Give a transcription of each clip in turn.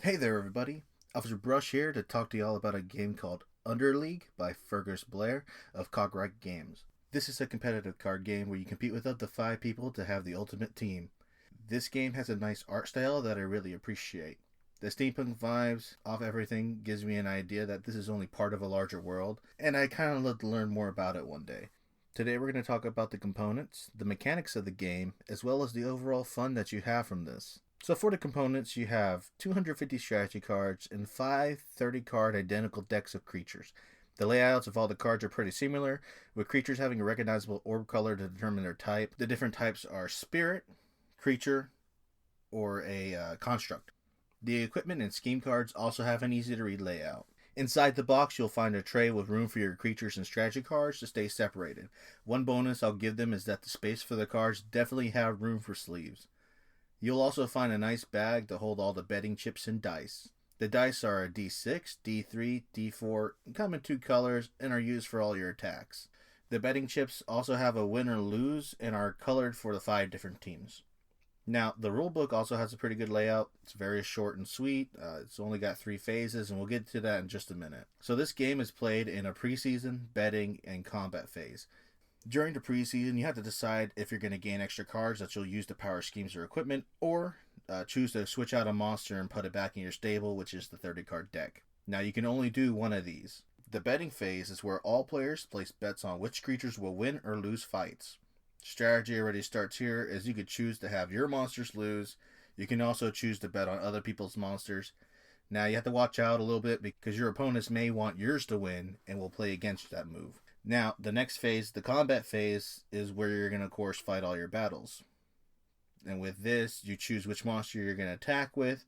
Hey there, everybody. Officer Brush here to talk to y'all about a game called Underleague by Fergus Blair of CogWright Games. This is a competitive card game where you compete with up to 5 people to have the ultimate team. This game has a nice art style that I really appreciate. The steampunk vibes off everything gives me an idea that this is only part of a larger world, and I kind of love to learn more about it one day. Today we're going to talk about the components, the mechanics of the game, as well as the overall fun that you have from this. So for the components, you have 250 strategy cards and 5 30-card identical decks of creatures. The layouts of all the cards are pretty similar, with creatures having a recognizable orb color to determine their type. The different types are spirit, creature, or a construct. The equipment and scheme cards also have an easy-to-read layout. Inside the box, you'll find a tray with room for your creatures and strategy cards to stay separated. One bonus I'll give them is that the space for the cards definitely have room for sleeves. You'll also find a nice bag to hold all the betting chips and dice. The dice are a D6, D3, D4, come in 2 colors, and are used for all your attacks. The betting chips also have a win or lose and are colored for the 5 different teams. Now, the rulebook also has a pretty good layout. It's very short and sweet. It's only got 3 phases, and we'll get to that in just a minute. So this game is played in a preseason, betting, and combat phase. During the preseason, you have to decide if you're going to gain extra cards that you'll use to power schemes or equipment, or choose to switch out a monster and put it back in your stable, which is the 30-card deck. Now, you can only do one of these. The betting phase is where all players place bets on which creatures will win or lose fights. Strategy already starts here, as you could choose to have your monsters lose. You can also choose to bet on other people's monsters. Now, you have to watch out a little bit because your opponents may want yours to win and will play against that move. Now, the next phase, the combat phase, is where you're going to, of course, fight all your battles. And with this, you choose which monster you're going to attack with.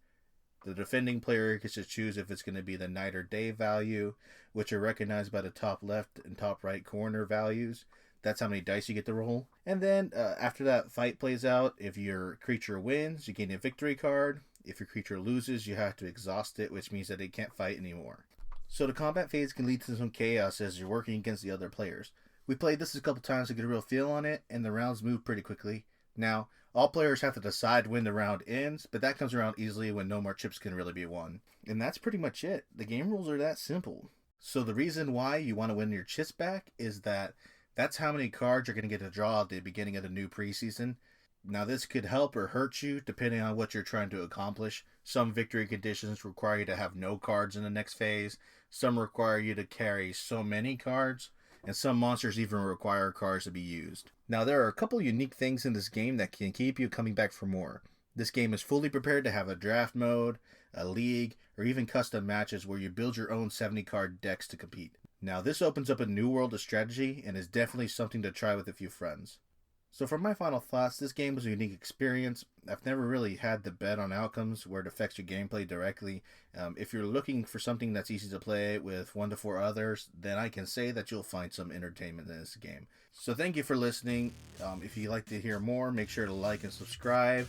The defending player gets to choose if it's going to be the night or day value, which are recognized by the top left and top right corner values. That's how many dice you get to roll. And then, after that fight plays out, if your creature wins, you gain a victory card. If your creature loses, you have to exhaust it, which means that it can't fight anymore. So the combat phase can lead to some chaos as you're working against the other players. We played this a couple times to get a real feel on it, and the rounds move pretty quickly. Now, all players have to decide when the round ends, but that comes around easily when no more chips can really be won. And that's pretty much it. The game rules are that simple. So the reason why you want to win your chips back is that that's how many cards you're going to get to draw at the beginning of the new preseason. Now, this could help or hurt you depending on what you're trying to accomplish. Some victory conditions require you to have no cards in the next phase. Some require you to carry so many cards, and some monsters even require cards to be used. Now, there are a couple unique things in this game that can keep you coming back for more. This game is fully prepared to have a draft mode, a league, or even custom matches where you build your own 70-card decks to compete. Now, this opens up a new world of strategy and is definitely something to try with a few friends. So for my final thoughts, this game was a unique experience. I've never really had to bet on outcomes where it affects your gameplay directly. If you're looking for something that's easy to play with 1 to 4 others, then I can say that you'll find some entertainment in this game. So thank you for listening. If you'd like to hear more, make sure to like and subscribe.